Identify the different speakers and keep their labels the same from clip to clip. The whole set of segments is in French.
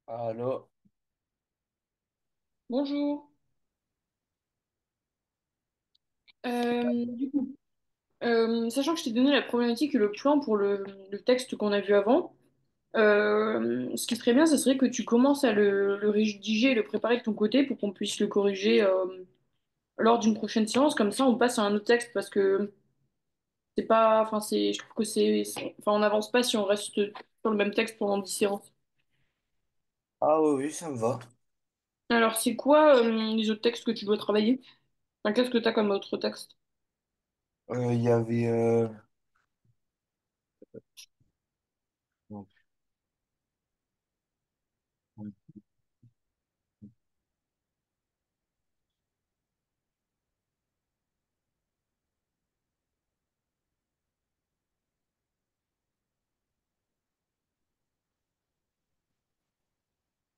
Speaker 1: Allô?
Speaker 2: Bonjour. Du coup, sachant que je t'ai donné la problématique et le plan pour le texte qu'on a vu avant, ce qui serait bien, ce serait que tu commences à le rédiger et le préparer de ton côté pour qu'on puisse le corriger lors d'une prochaine séance. Comme ça, on passe à un autre texte parce que c'est pas, enfin, je trouve que enfin, on n'avance pas si on reste sur le même texte pendant 10 séances.
Speaker 1: Ah oui, oui, ça me va.
Speaker 2: Alors, c'est quoi les autres textes que tu dois travailler? Enfin, qu'est-ce que tu as comme autre texte?
Speaker 1: Il y avait... euh,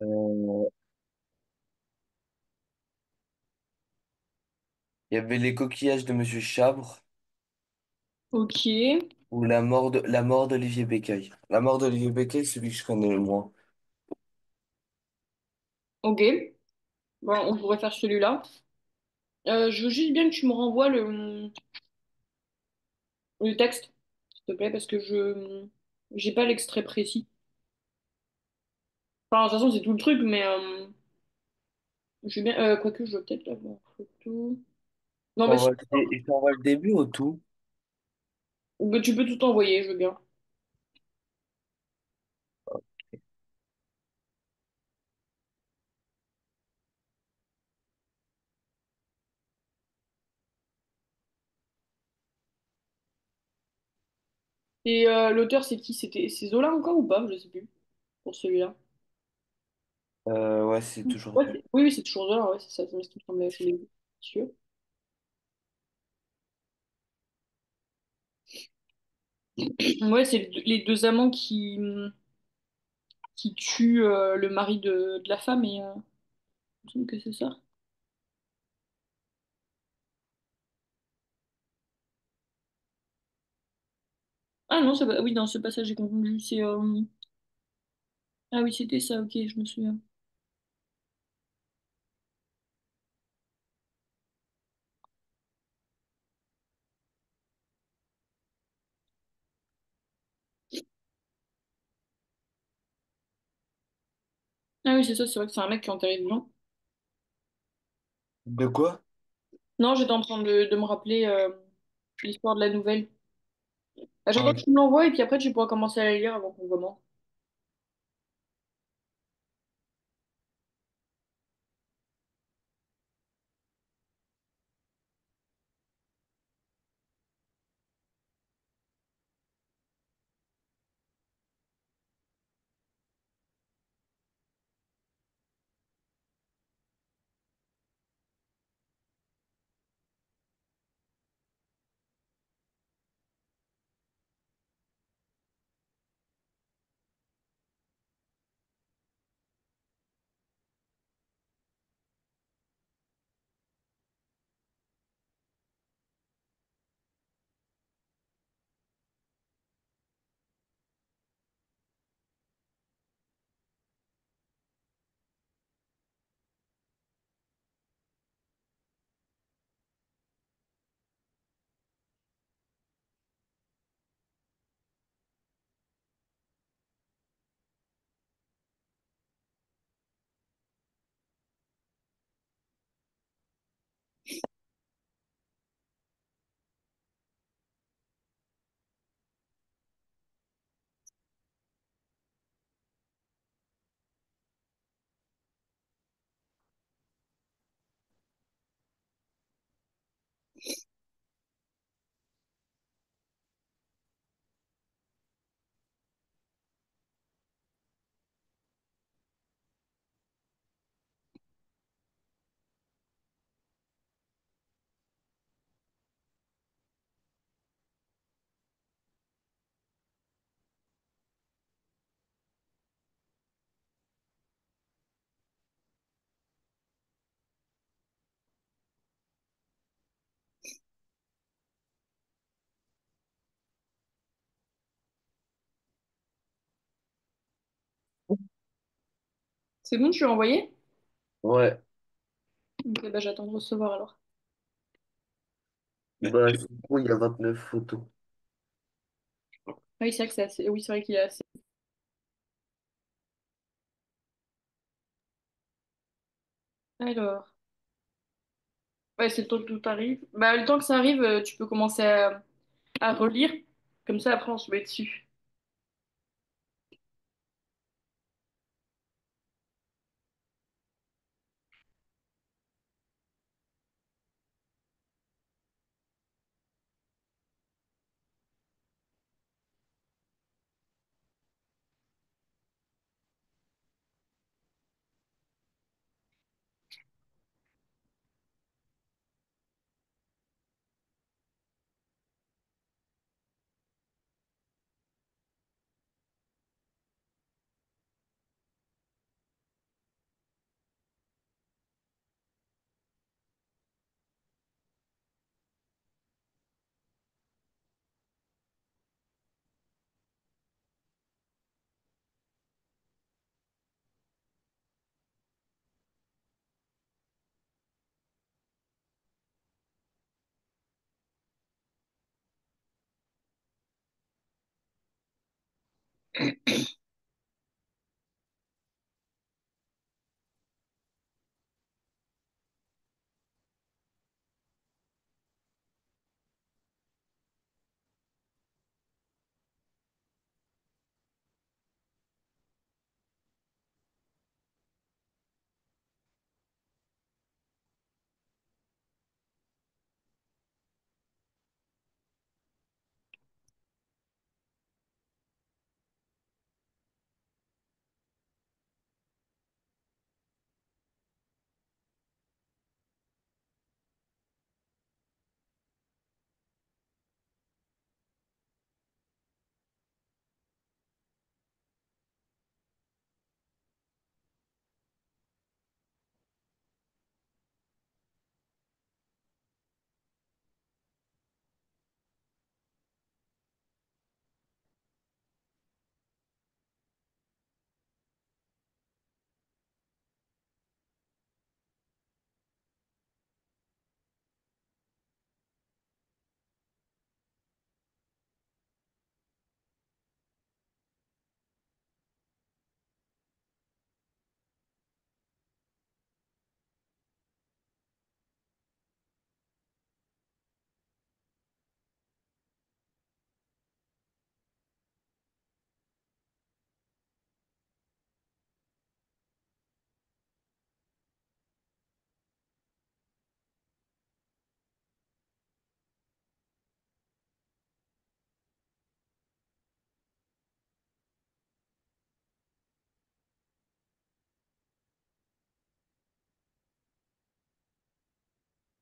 Speaker 1: il y avait les coquillages de Monsieur Chabre
Speaker 2: Ok,
Speaker 1: ou la mort d'Olivier Bécaye. La mort d'Olivier Bécaye, c'est celui que je connais le moins.
Speaker 2: ok. Bon, on pourrait faire celui-là. Je veux juste bien que tu me renvoies le texte, s'il te plaît, parce que je j'ai pas l'extrait précis. Enfin, de toute façon, c'est tout le truc, mais je veux bien. Quoique, je vais peut-être l'avoir en photo. Non, mais si,
Speaker 1: Je t'envoie le début au tout.
Speaker 2: mais tu peux tout envoyer, je veux bien. Et l'auteur, c'est qui? C'est Zola encore ou pas? Je sais plus, pour celui-là.
Speaker 1: Ouais, c'est toujours
Speaker 2: Ouais,
Speaker 1: lui.
Speaker 2: oui, oui, c'est toujours Zola, ouais, c'est ça, c'est ce qui me semblait. Je l'ai vu. Sûr. Ouais, c'est les deux amants qui tuent le mari de la femme, et il me semble que c'est ça. Ah non, oui, dans ce passage, j'ai confondu. Ah oui, c'était ça, ok, je me souviens. Ah oui, c'est ça, c'est vrai que c'est un mec qui a enterré des gens.
Speaker 1: De quoi?
Speaker 2: Non, j'étais en train de me rappeler l'histoire de la nouvelle. Ah,
Speaker 1: Ah,
Speaker 2: j'attends que tu me l'envoies et puis après tu pourras commencer à la lire avant qu'on commence. C'est bon, tu l'as envoyé?
Speaker 1: Ouais.
Speaker 2: Ok, bah j'attends de recevoir alors.
Speaker 1: Bah, c'est bon, il y a 29 photos.
Speaker 2: Ah oui, c'est vrai que c'est assez... Oui, c'est vrai qu'il est assez... Alors... Ouais, c'est le temps que tout arrive. Bah, le temps que ça arrive, tu peux commencer à relire. Comme ça, après, on se met dessus.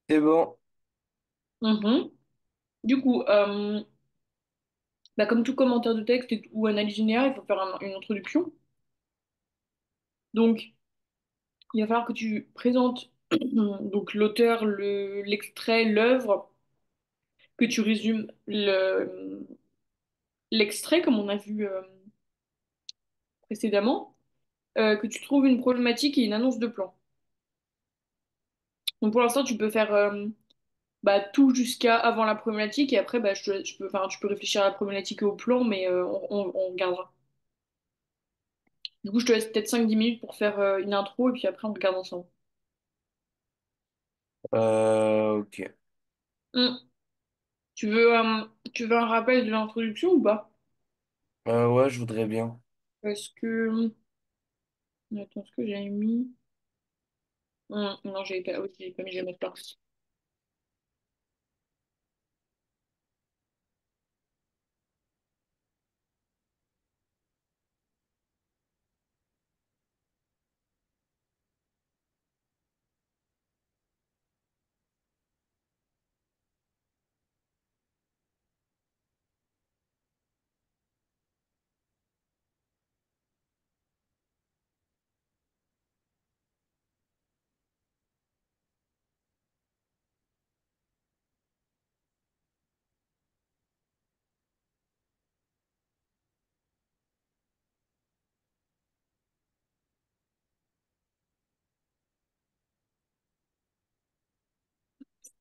Speaker 1: C'est bon.
Speaker 2: Mhm. Du coup, bah, comme tout commentaire de texte ou analyse linéaire, il faut faire une introduction. Donc, il va falloir que tu présentes donc l'auteur, l'extrait, l'œuvre, que tu résumes l'extrait, comme on a vu précédemment, que tu trouves une problématique et une annonce de plan. Donc, pour l'instant, tu peux faire bah, tout jusqu'à avant la problématique et après, bah, enfin, tu peux réfléchir à la problématique et au plan, mais on regardera. Du coup, je te laisse peut-être 5-10 minutes pour faire une intro et puis après, on regarde ensemble.
Speaker 1: Ok.
Speaker 2: Hmm. Tu veux un rappel de l'introduction ou pas?
Speaker 1: Ouais, je voudrais bien.
Speaker 2: Est-ce que... Attends, ce que j'avais mis... non, j'avais pas... Oui, j'avais pas mis, je vais mettre là.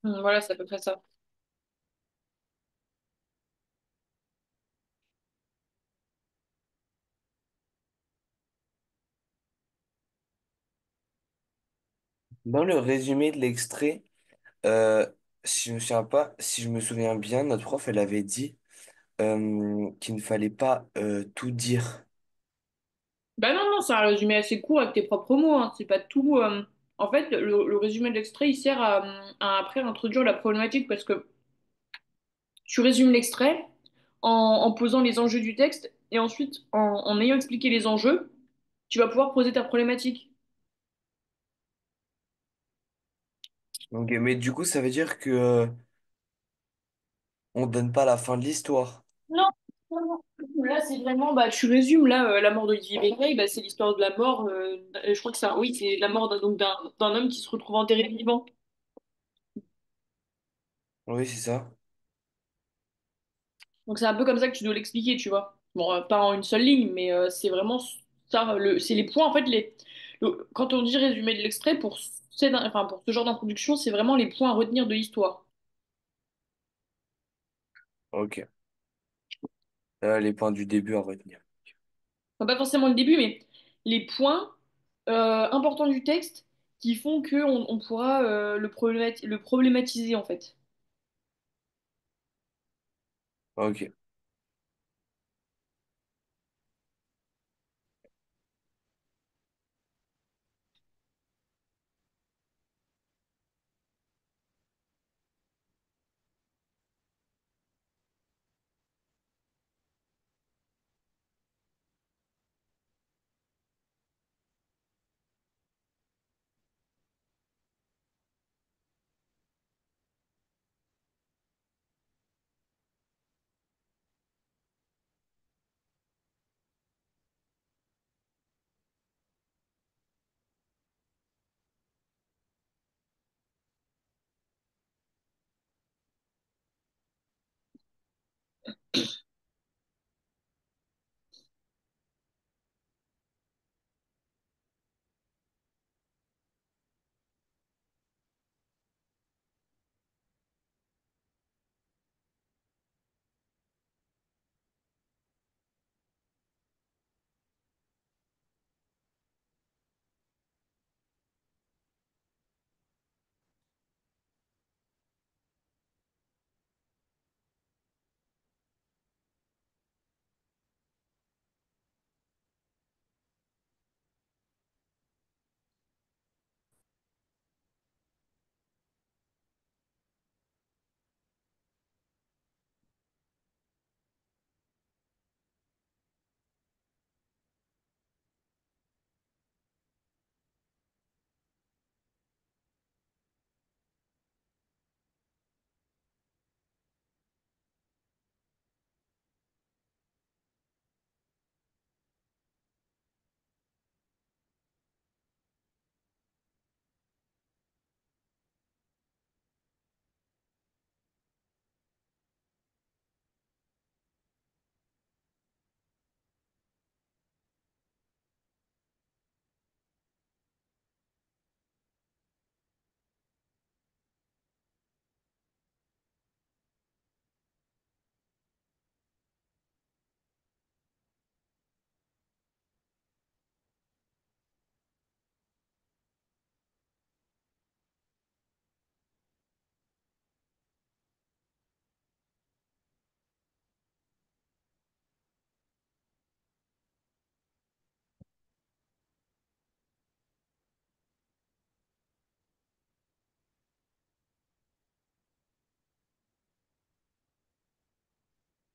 Speaker 2: Voilà, c'est à peu près ça.
Speaker 1: Dans le résumé de l'extrait, euh, si je me souviens pas, si je me souviens bien, notre prof, elle avait dit qu'il ne fallait pas tout dire.
Speaker 2: Bah non, non, c'est un résumé assez court avec tes propres mots, hein. C'est pas tout. En fait, le résumé de l'extrait, il sert à après introduire la problématique parce que tu résumes l'extrait en posant les enjeux du texte et ensuite, en ayant expliqué les enjeux, tu vas pouvoir poser ta problématique.
Speaker 1: Ok, mais du coup, ça veut dire que on donne pas la fin de l'histoire.
Speaker 2: Non, non, non. Là, c'est vraiment, bah, tu résumes, là, la mort d'Olivier Bécaye, bah, c'est l'histoire de la mort, je crois que ça, oui, c'est la mort d'un homme qui se retrouve enterré vivant.
Speaker 1: Oui, c'est ça.
Speaker 2: Donc c'est un peu comme ça que tu dois l'expliquer, tu vois. Bon, pas en une seule ligne, mais c'est vraiment ça, c'est les points, en fait, quand on dit résumé de l'extrait, enfin, pour ce genre d'introduction, c'est vraiment les points à retenir de l'histoire.
Speaker 1: Ok. Les points du début à retenir.
Speaker 2: Enfin, pas forcément le début, mais les points importants du texte qui font que on pourra le problématiser, en fait.
Speaker 1: Ok.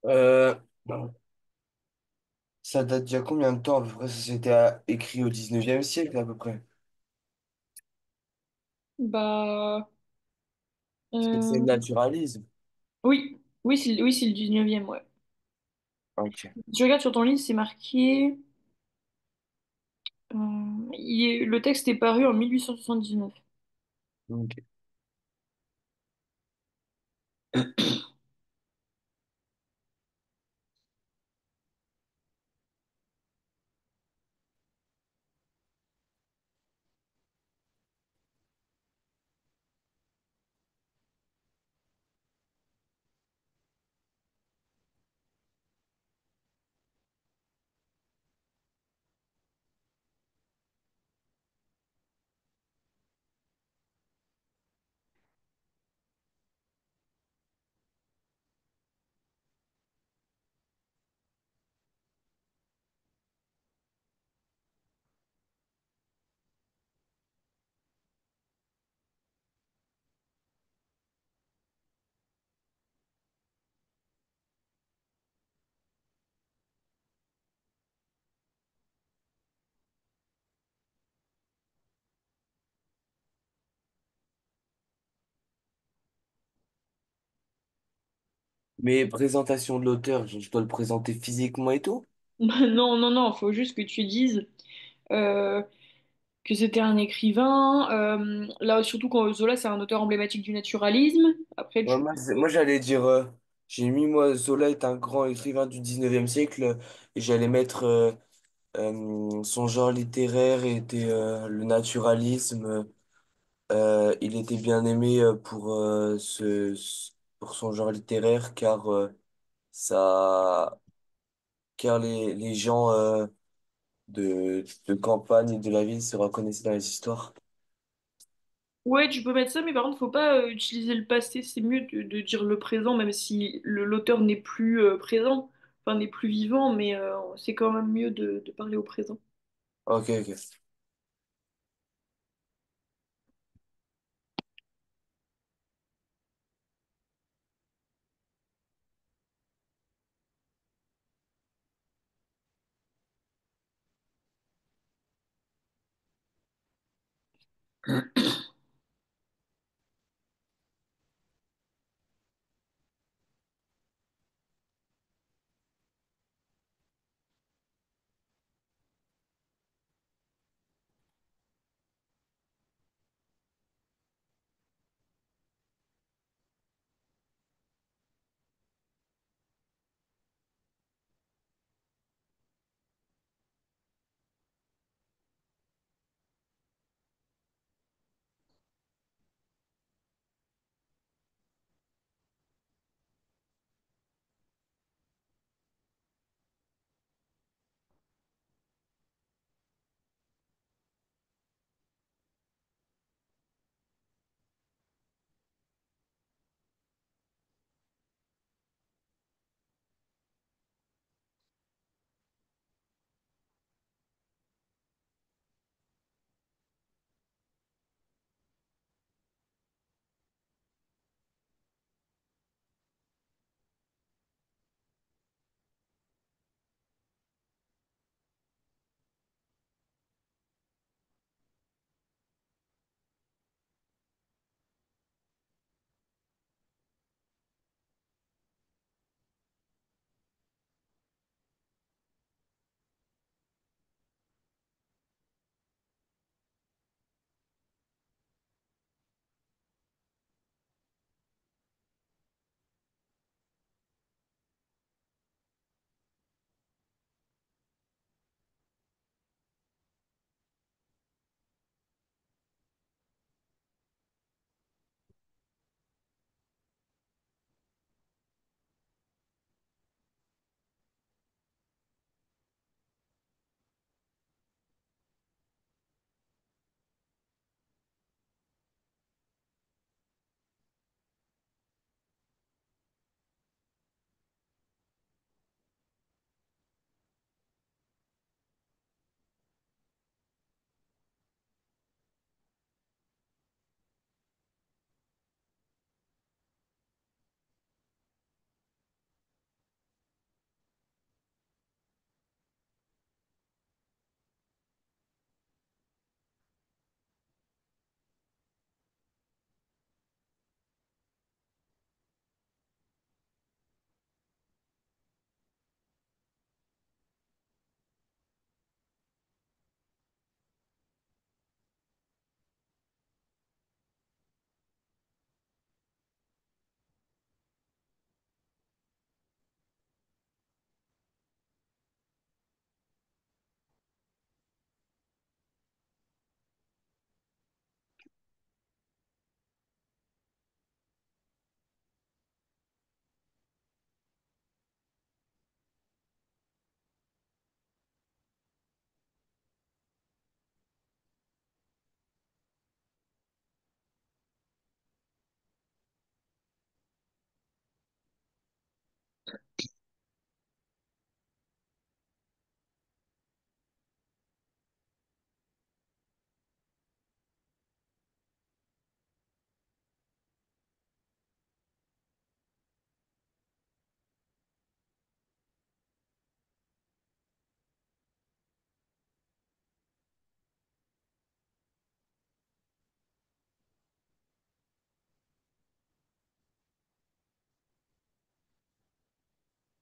Speaker 1: Euh, Ça date d'il y a combien de temps à peu près? Ça s'était écrit au 19e siècle à peu près.
Speaker 2: Bah,
Speaker 1: C'est le
Speaker 2: euh,
Speaker 1: naturalisme.
Speaker 2: oui, oui, c'est le 19e, ouais.
Speaker 1: Ok.
Speaker 2: Si je regarde sur ton livre, c'est marqué. Le texte est paru en 1879.
Speaker 1: Ok. Mais présentation de l'auteur, je dois le présenter physiquement et tout?
Speaker 2: Non, non, non, faut juste que tu dises euh, que c'était un écrivain. Là, surtout quand Zola, c'est un auteur emblématique du naturalisme. Après,
Speaker 1: Ouais,
Speaker 2: tu
Speaker 1: moi,
Speaker 2: peux...
Speaker 1: moi, j'allais dire, j'ai mis, moi, Zola est un grand écrivain du 19e siècle, et j'allais mettre son genre littéraire était le naturalisme. Il était bien aimé pour son genre littéraire, ça, car les gens de campagne et de la ville se reconnaissaient dans les histoires.
Speaker 2: Ouais, tu peux mettre ça, mais par contre, faut pas utiliser le passé. C'est mieux de dire le présent, même si l'auteur n'est plus présent, enfin n'est plus vivant, mais c'est quand même mieux de parler au présent.
Speaker 1: Ok, ok.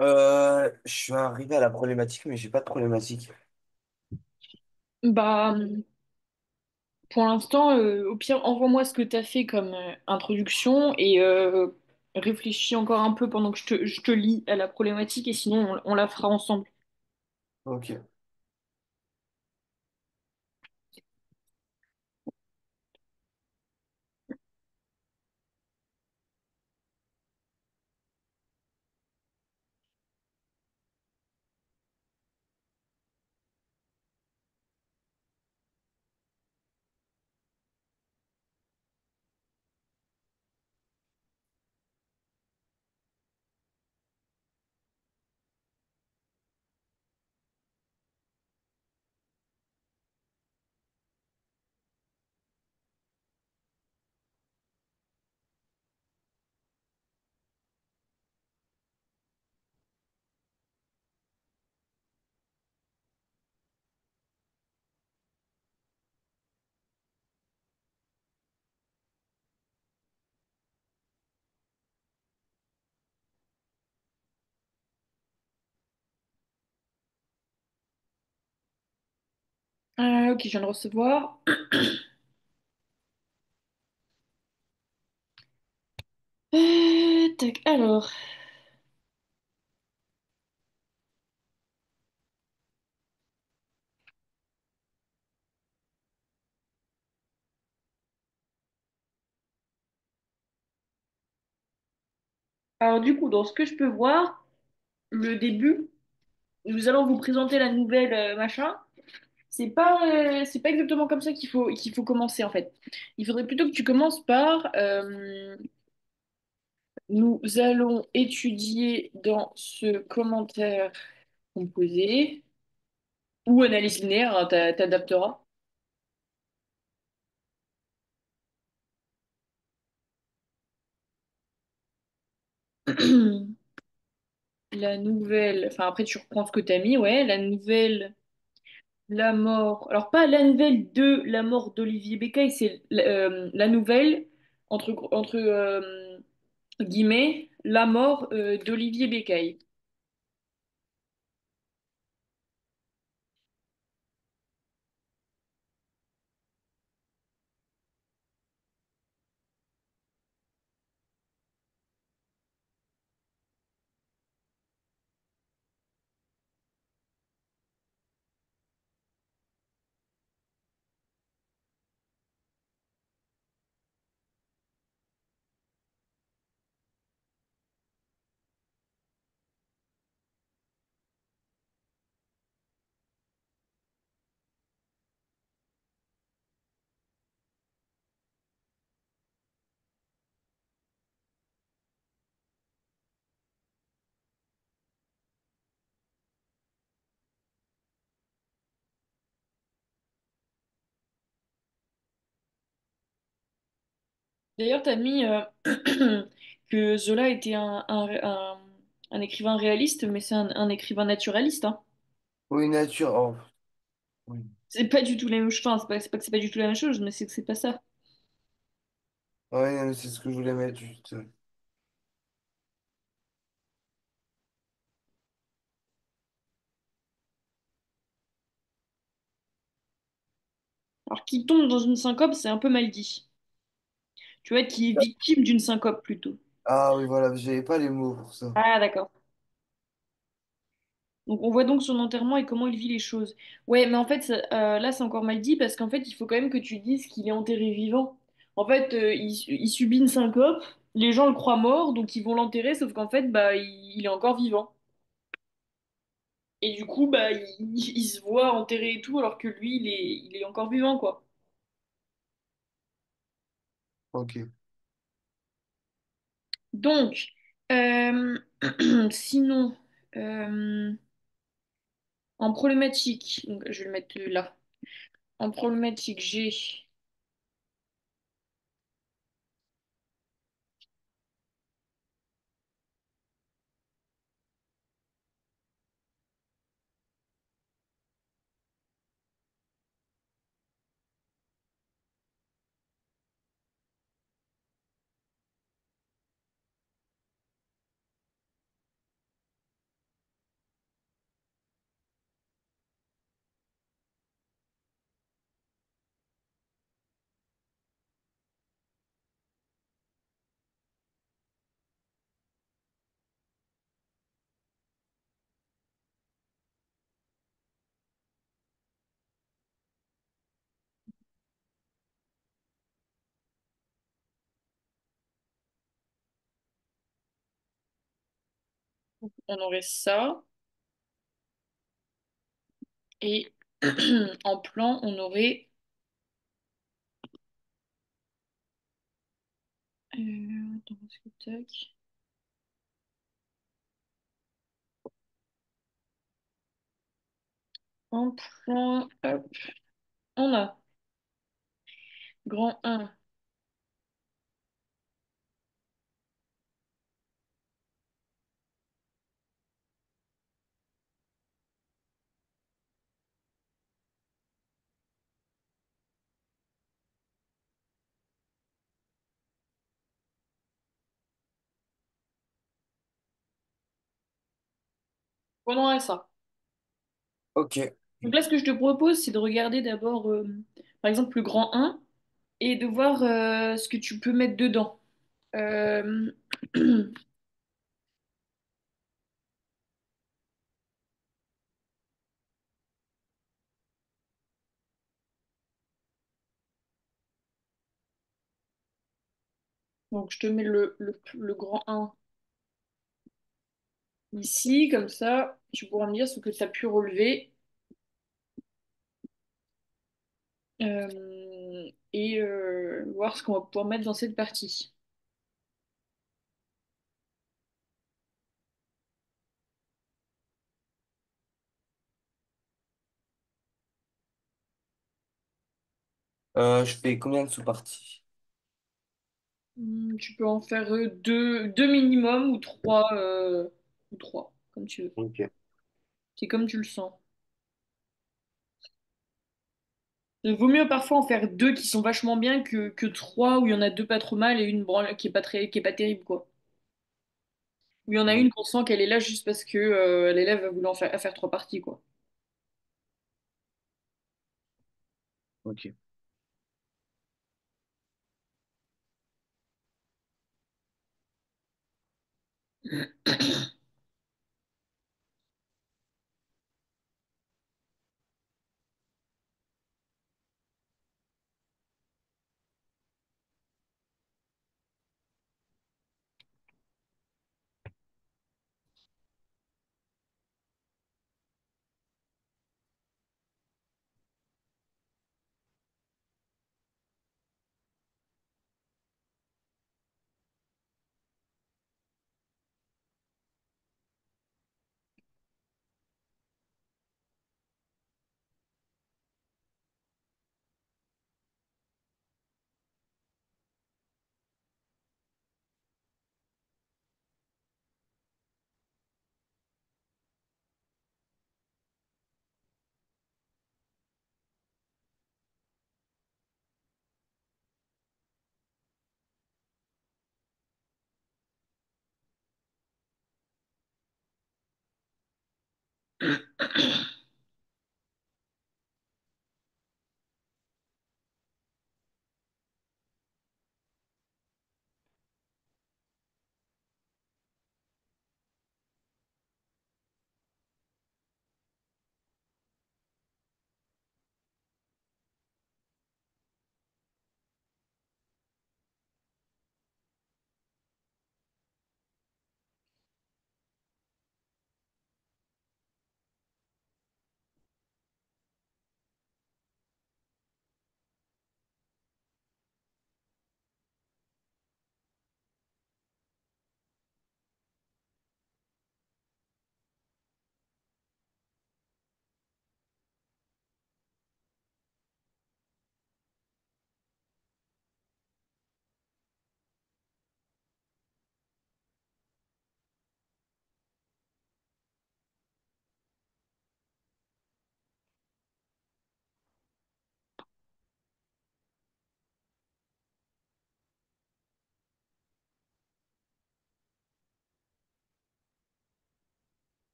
Speaker 1: Je suis arrivé à la problématique, mais j'ai pas de problématique.
Speaker 2: Bah, pour l'instant, au pire, envoie-moi ce que tu as fait comme introduction et réfléchis encore un peu pendant que je te lis à la problématique et sinon on la fera ensemble.
Speaker 1: Ok.
Speaker 2: Ok, je viens de recevoir. Tac, alors du coup, dans ce que je peux voir, le début, nous allons vous présenter la nouvelle machin. C'est pas exactement comme ça qu'il faut commencer en fait. Il faudrait plutôt que tu commences par nous allons étudier dans ce commentaire composé ou analyse linéaire, hein, t'adapteras. La nouvelle, enfin après tu reprends ce que t'as mis, ouais, la nouvelle, la mort. Alors pas la nouvelle de la mort d'Olivier Bécaille, c'est la nouvelle entre guillemets la mort d'Olivier Bécaille. D'ailleurs, t'as mis que Zola était un écrivain réaliste, mais c'est un écrivain naturaliste, hein.
Speaker 1: Oui, nature. Oh, oui.
Speaker 2: C'est pas du tout la même chose. Enfin, c'est pas que c'est pas du tout la même chose, mais c'est que c'est pas ça.
Speaker 1: Ouais, non, mais c'est ce que je voulais mettre juste.
Speaker 2: Alors, qui tombe dans une syncope, c'est un peu mal dit. Tu vois, qui est victime d'une syncope plutôt.
Speaker 1: Ah oui, voilà, j'avais pas les mots pour ça.
Speaker 2: Ah, d'accord. Donc, on voit donc son enterrement et comment il vit les choses. Ouais, mais en fait, là, c'est encore mal dit parce qu'en fait, il faut quand même que tu dises qu'il est enterré vivant. En fait, il subit une syncope, les gens le croient mort, donc ils vont l'enterrer, sauf qu'en fait, bah, il est encore vivant. Et du coup, bah, il se voit enterré et tout, alors que lui, il est encore vivant, quoi.
Speaker 1: Ok.
Speaker 2: Donc, euh, sinon, euh, en problématique, donc, je vais le mettre là. En problématique, j'ai On aurait ça. Et en plan, on aurait... attends, parce que tac. En plan, hop, on a grand un. On aurait ça.
Speaker 1: Ok.
Speaker 2: Donc là, ce que je te propose, c'est de regarder d'abord, par exemple, le grand un et de voir ce que tu peux mettre dedans. Euh, Donc, je te mets le grand un ici, comme ça, tu pourras me dire ce que tu as pu relever et voir ce qu'on va pouvoir mettre dans cette partie.
Speaker 1: Je fais combien de sous-parties?
Speaker 2: Tu peux en faire deux minimum ou trois, comme tu veux.
Speaker 1: Ok.
Speaker 2: C'est comme tu le sens. Il vaut mieux parfois en faire deux qui sont vachement bien que trois où il y en a deux pas trop mal et une branle qui est pas terrible, quoi. Où il y en a
Speaker 1: Mm.
Speaker 2: une qu'on sent qu'elle est là juste parce que l'élève a voulu à faire trois parties, quoi.
Speaker 1: Ok.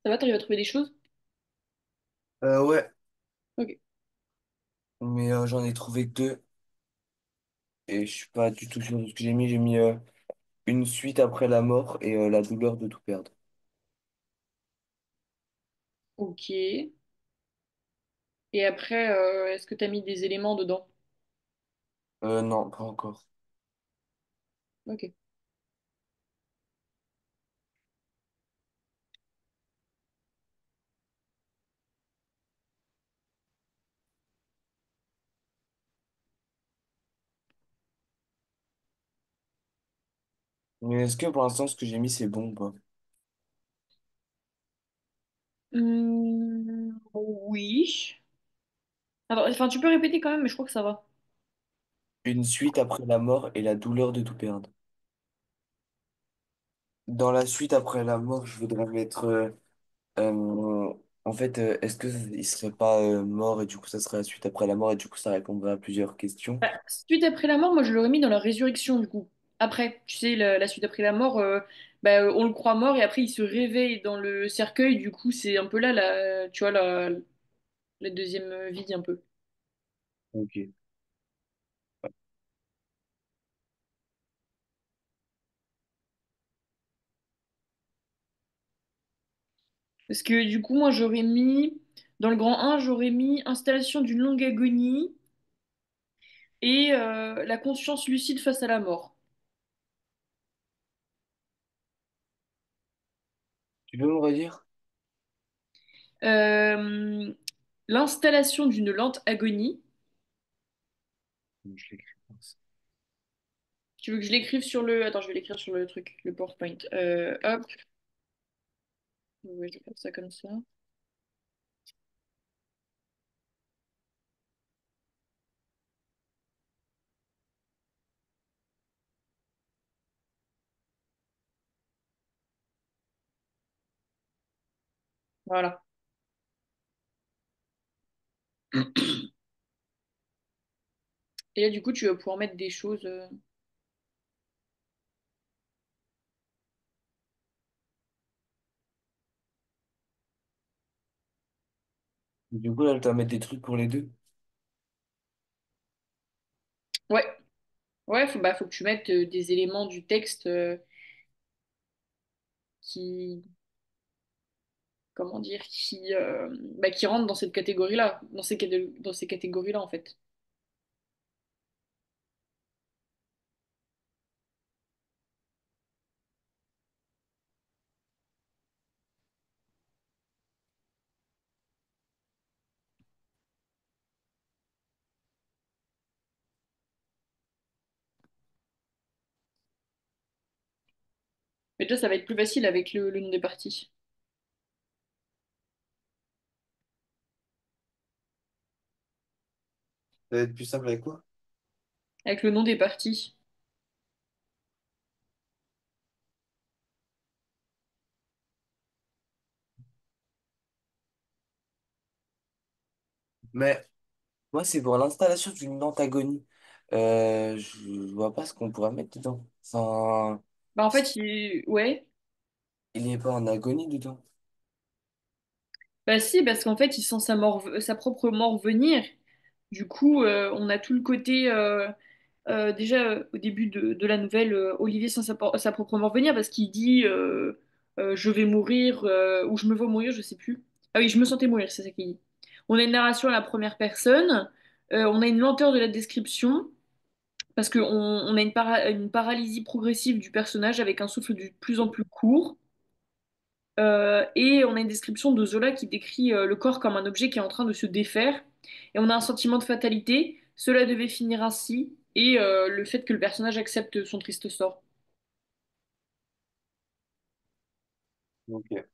Speaker 2: Ça va, t'arrives à trouver des choses?
Speaker 1: Ouais,
Speaker 2: Ok.
Speaker 1: mais j'en ai trouvé que deux et je suis pas du tout sûr de ce que j'ai mis. J'ai mis une suite après la mort et la douleur de tout perdre.
Speaker 2: Ok. Et après, est-ce que t'as mis des éléments dedans?
Speaker 1: Non, pas encore.
Speaker 2: Ok.
Speaker 1: Mais est-ce que pour l'instant, ce que j'ai mis, c'est bon ou pas?
Speaker 2: Oui. Alors, enfin, tu peux répéter quand même, mais je crois que ça va.
Speaker 1: Une suite après la mort et la douleur de tout perdre. Dans la suite après la mort, je voudrais mettre. En fait, est-ce que il serait pas mort et du coup, ça serait la suite après la mort et du coup, ça répondrait à plusieurs questions?
Speaker 2: Bah, suite après la mort, moi je l'aurais mis dans la résurrection du coup. Après, tu sais, la suite après la mort, bah, on le croit mort et après il se réveille dans le cercueil. Du coup, c'est un peu là, tu vois, la deuxième vie un peu.
Speaker 1: Ok.
Speaker 2: Parce que du coup, moi j'aurais mis, dans le grand un j'aurais mis installation d'une longue agonie et la conscience lucide face à la mort.
Speaker 1: Tu peux me redire?
Speaker 2: Euh, L'installation d'une lente agonie.
Speaker 1: Je l'écris pas, ça.
Speaker 2: Tu veux que je l'écrive sur le... Attends, je vais l'écrire sur le truc, le PowerPoint. Hop, ouais, je vais faire ça comme ça. Voilà. Et là, du coup, tu vas pouvoir mettre des choses.
Speaker 1: Du coup, là, je dois mettre des trucs pour les deux.
Speaker 2: Ouais, ouais, faut que tu mettes des éléments du texte qui, comment dire, qui rentrent dans cette catégorie-là, dans ces catégories-là, en fait. Mais déjà, ça va être plus facile avec le nom des parties.
Speaker 1: Ça va être plus simple avec quoi?
Speaker 2: Avec le nom des parties.
Speaker 1: Mais moi, c'est pour l'installation d'une antagonie. Je vois pas ce qu'on pourrait mettre dedans. Enfin,
Speaker 2: Bah, en fait, ouais.
Speaker 1: il n'est pas en agonie dedans.
Speaker 2: Bah si, parce qu'en fait, il sent sa propre mort venir. Du coup, on a tout le côté... déjà, au début de la nouvelle, Olivier sent sa propre mort venir parce qu'il dit je vais mourir ou je me vois mourir, je sais plus. Ah oui, je me sentais mourir, c'est ça qu'il dit. On a une narration à la première personne, on a une lenteur de la description parce qu'on a une paralysie progressive du personnage avec un souffle de plus en plus court. Et on a une description de Zola qui décrit le corps comme un objet qui est en train de se défaire. Et on a un sentiment de fatalité. Cela devait finir ainsi. Et le fait que le personnage accepte son triste sort.
Speaker 1: Ok.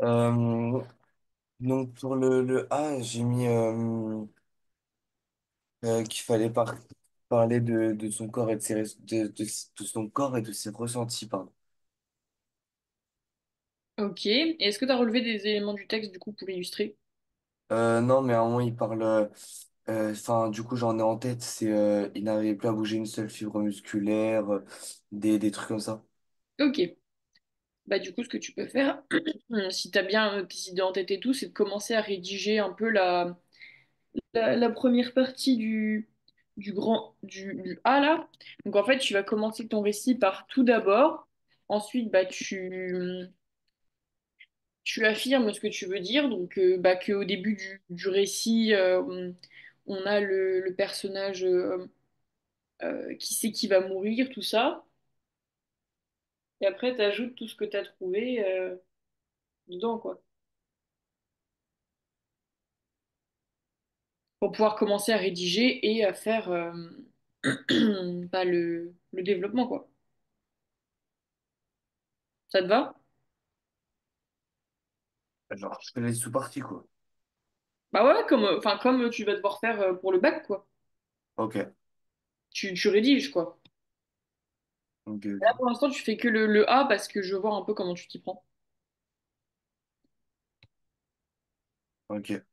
Speaker 1: Euh, donc pour le A, j'ai mis qu'il fallait parler de son corps et de son corps et de ses ressentis, pardon.
Speaker 2: Ok. Et est-ce que tu as relevé des éléments du texte du coup pour illustrer?
Speaker 1: Non, mais à un moment, il parle. Enfin, du coup, j'en ai en tête, c'est il n'arrivait plus à bouger une seule fibre musculaire, des trucs comme ça.
Speaker 2: Ok. Bah du coup, ce que tu peux faire, si tu as bien tes idées en tête et tout, c'est de commencer à rédiger un peu la première partie du A là. Donc en fait, tu vas commencer ton récit par tout d'abord. Ensuite, bah, tu affirmes ce que tu veux dire. Donc bah, qu'au début du récit, on a le personnage qui sait qui va mourir, tout ça. Et après, tu ajoutes tout ce que tu as trouvé dedans, quoi. Pour pouvoir commencer à rédiger et à faire bah, le développement, quoi. Ça te va?
Speaker 1: Genre, je fais les sous-parties, quoi.
Speaker 2: Bah ouais, enfin, comme tu vas devoir faire pour le bac, quoi.
Speaker 1: Ok,
Speaker 2: Tu rédiges, quoi.
Speaker 1: ok,
Speaker 2: Là,
Speaker 1: ok.
Speaker 2: pour l'instant, tu fais que le A parce que je veux voir un peu comment tu t'y prends.
Speaker 1: Ok.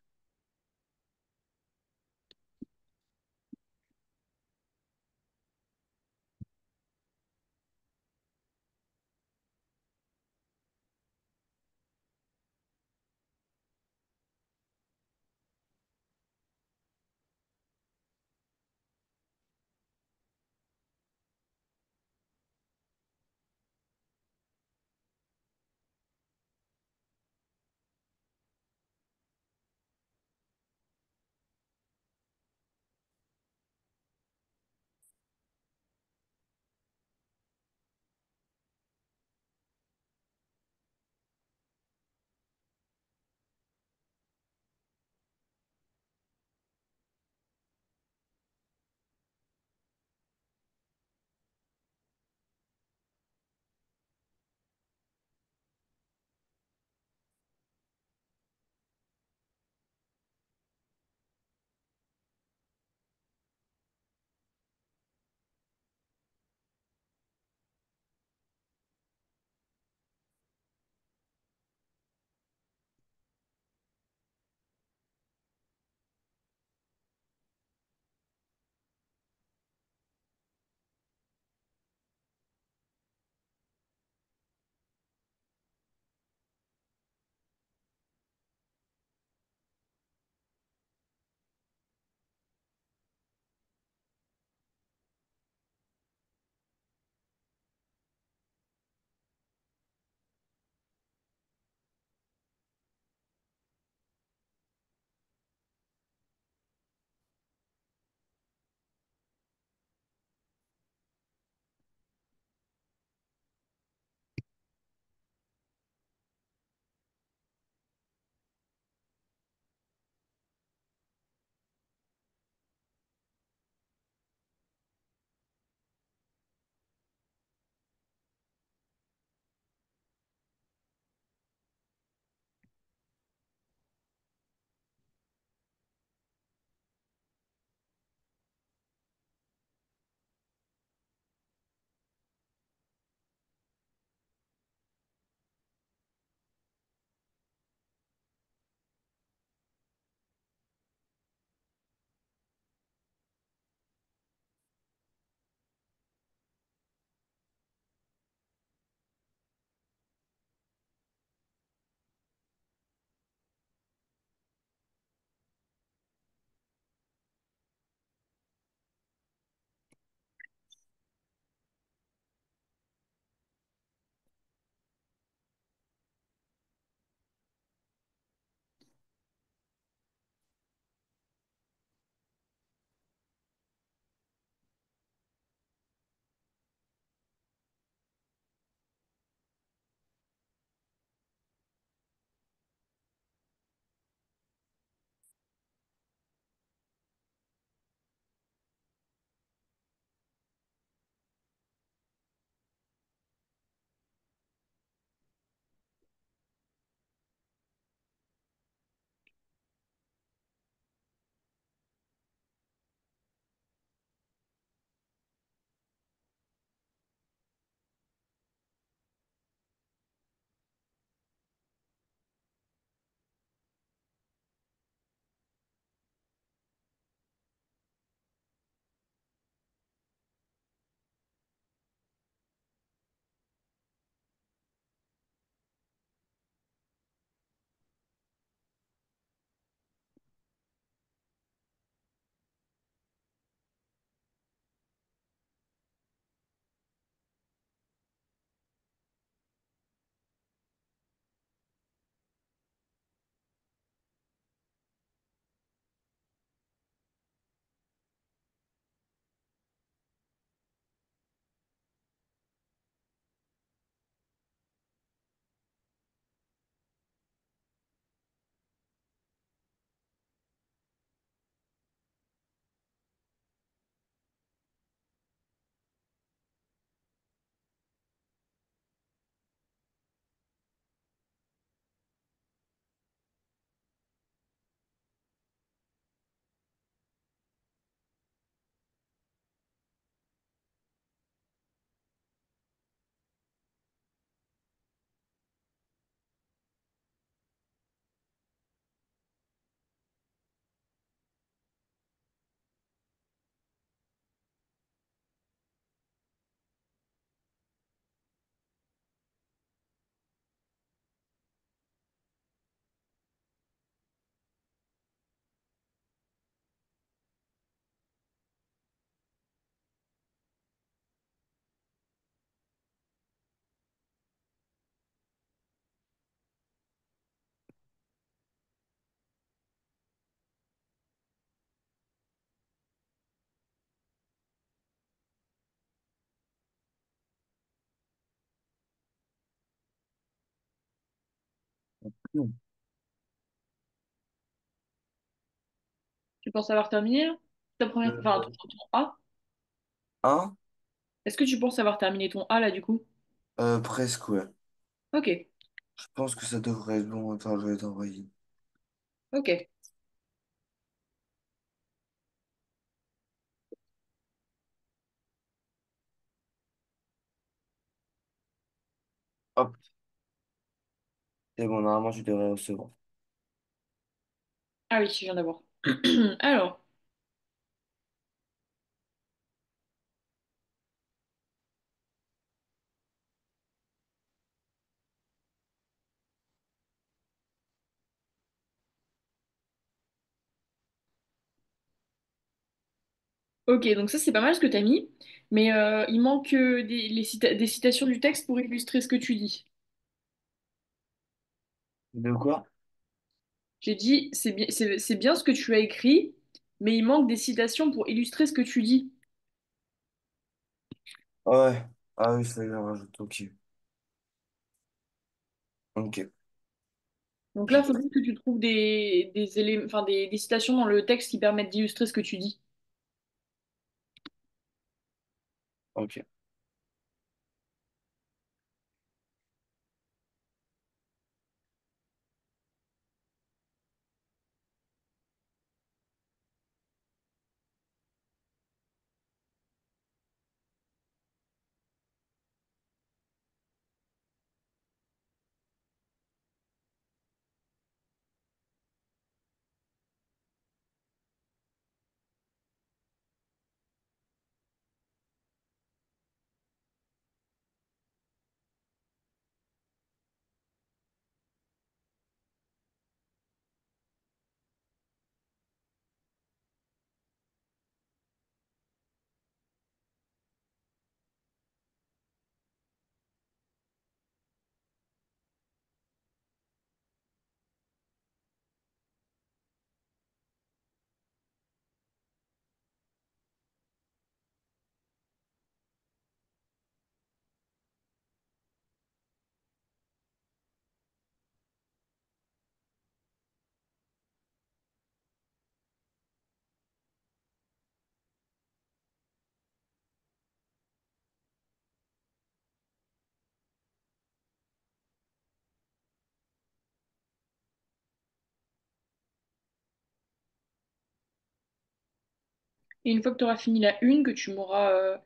Speaker 2: Tu penses avoir terminé là ta première, enfin
Speaker 1: Euh,
Speaker 2: ton A?
Speaker 1: un?
Speaker 2: Est-ce que tu penses avoir terminé ton A là du coup?
Speaker 1: Presque, ouais.
Speaker 2: Ok,
Speaker 1: Je pense que ça devrait être bon. Attends, je vais t'envoyer.
Speaker 2: ok.
Speaker 1: Hop, c'est bon, normalement, je devrais recevoir.
Speaker 2: Ah oui, je viens d'avoir. Alors, ok, donc ça c'est pas mal ce que t'as mis, mais il manque des citations du texte pour illustrer ce que tu dis.
Speaker 1: De quoi?
Speaker 2: J'ai dit, c'est bien ce que tu as écrit, mais il manque des citations pour illustrer ce que tu dis.
Speaker 1: Ah ouais. Ah oui, ça y est, rajoute. Ok. Ok.
Speaker 2: Donc là, il faut juste que tu trouves des éléments, enfin des citations dans le texte qui permettent d'illustrer ce que tu dis.
Speaker 1: Ok.
Speaker 2: Et une fois que tu auras fini la une, que tu m'auras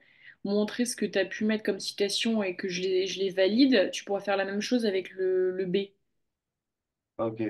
Speaker 2: montré ce que tu as pu mettre comme citation et que je les valide, tu pourras faire la même chose avec le B.
Speaker 1: Ok.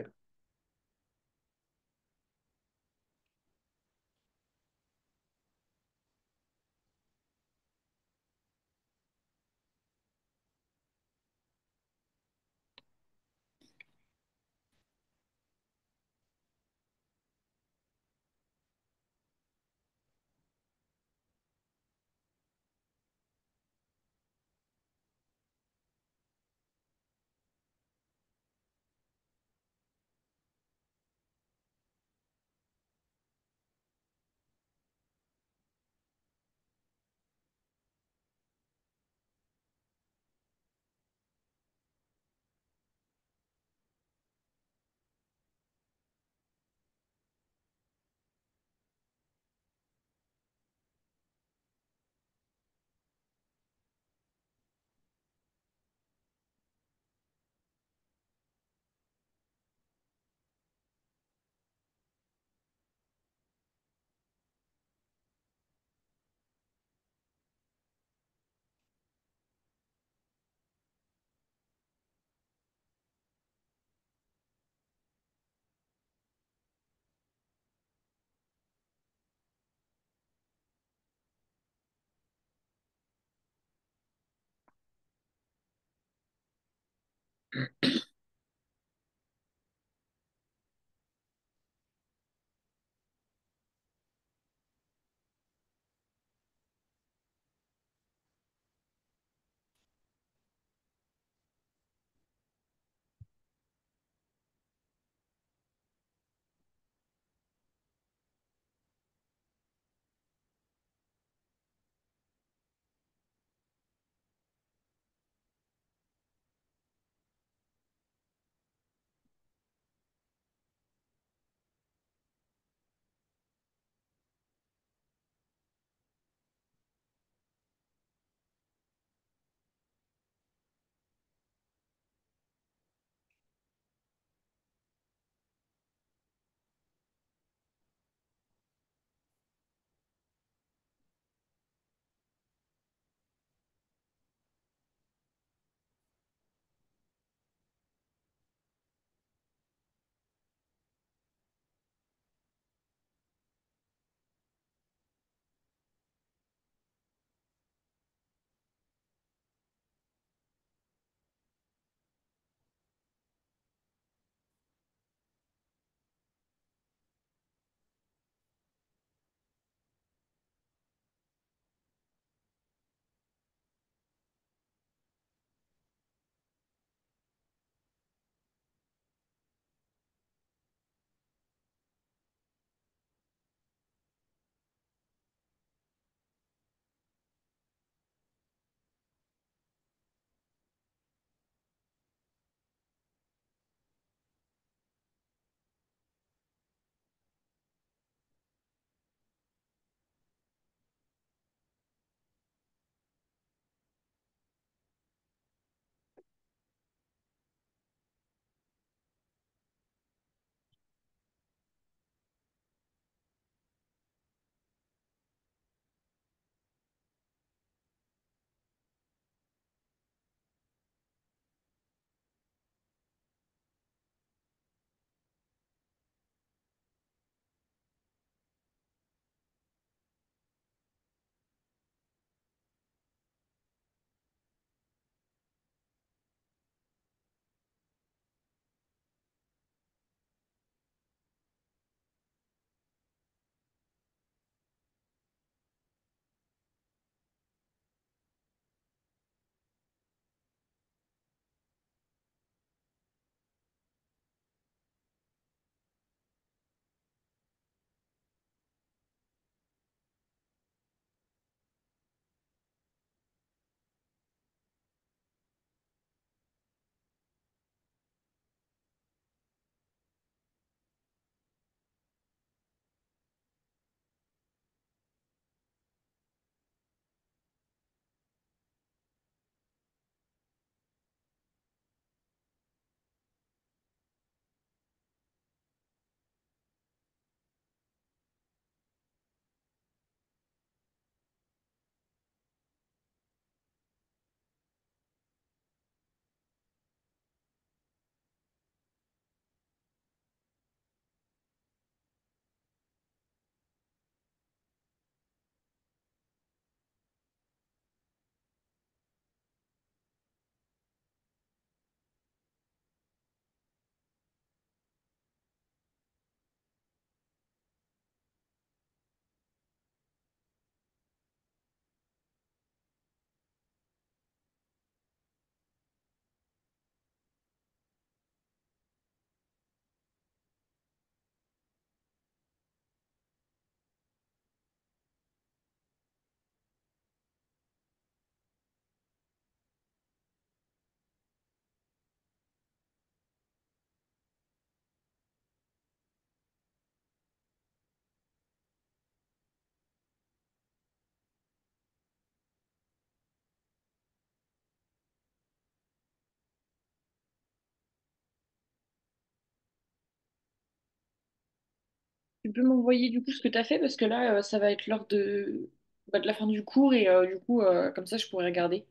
Speaker 2: Tu peux m'envoyer du coup ce que tu as fait parce que là, ça va être l'heure de la fin du cours et du coup, comme ça, je pourrais regarder.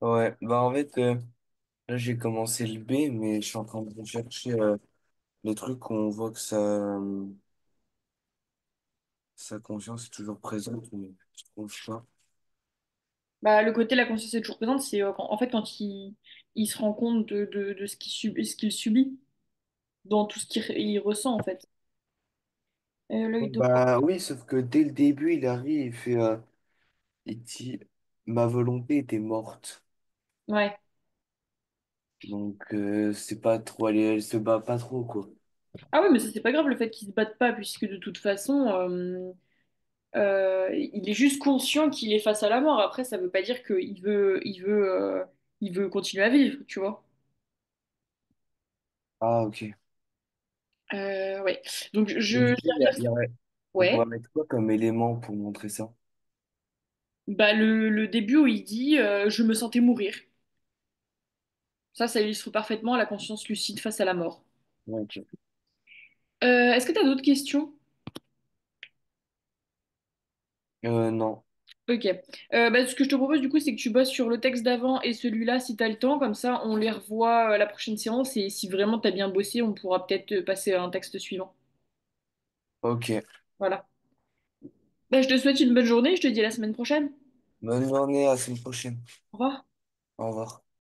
Speaker 1: Ouais, bah en fait, là j'ai commencé le B, mais je suis en train de rechercher les trucs où on voit que sa conscience est toujours présente, mais je trouve pas.
Speaker 2: Bah, le côté la conscience est toujours présente, c'est en fait quand il se rend compte de ce qu'il subit dans tout ce il ressent en fait. L'œil droit.
Speaker 1: Bah oui, sauf que dès le début, il arrive, il dit, ma volonté était morte.
Speaker 2: Ouais.
Speaker 1: Donc c'est pas trop, elle se bat pas trop, quoi.
Speaker 2: Ah ouais, mais ça c'est pas grave le fait qu'il se batte pas puisque de toute façon, il est juste conscient qu'il est face à la mort. Après, ça veut pas dire il veut continuer à vivre, tu vois.
Speaker 1: Ah, ok.
Speaker 2: Ouais. Donc
Speaker 1: Et du
Speaker 2: je
Speaker 1: coup,
Speaker 2: vais relire.
Speaker 1: on pourrait
Speaker 2: Ouais.
Speaker 1: mettre quoi comme élément pour montrer ça?
Speaker 2: Bah le début où il dit je me sentais mourir. Ça illustre parfaitement la conscience lucide face à la mort.
Speaker 1: Ouais, ok.
Speaker 2: Est-ce que tu as d'autres questions?
Speaker 1: Non.
Speaker 2: Ok. Bah, ce que je te propose du coup, c'est que tu bosses sur le texte d'avant et celui-là si tu as le temps. Comme ça, on les revoit à la prochaine séance et si vraiment tu as bien bossé, on pourra peut-être passer à un texte suivant.
Speaker 1: Ok.
Speaker 2: Voilà. Bah, je te souhaite une bonne journée. Je te dis à la semaine prochaine.
Speaker 1: Bonne journée, à la semaine prochaine.
Speaker 2: Au revoir.
Speaker 1: Au revoir.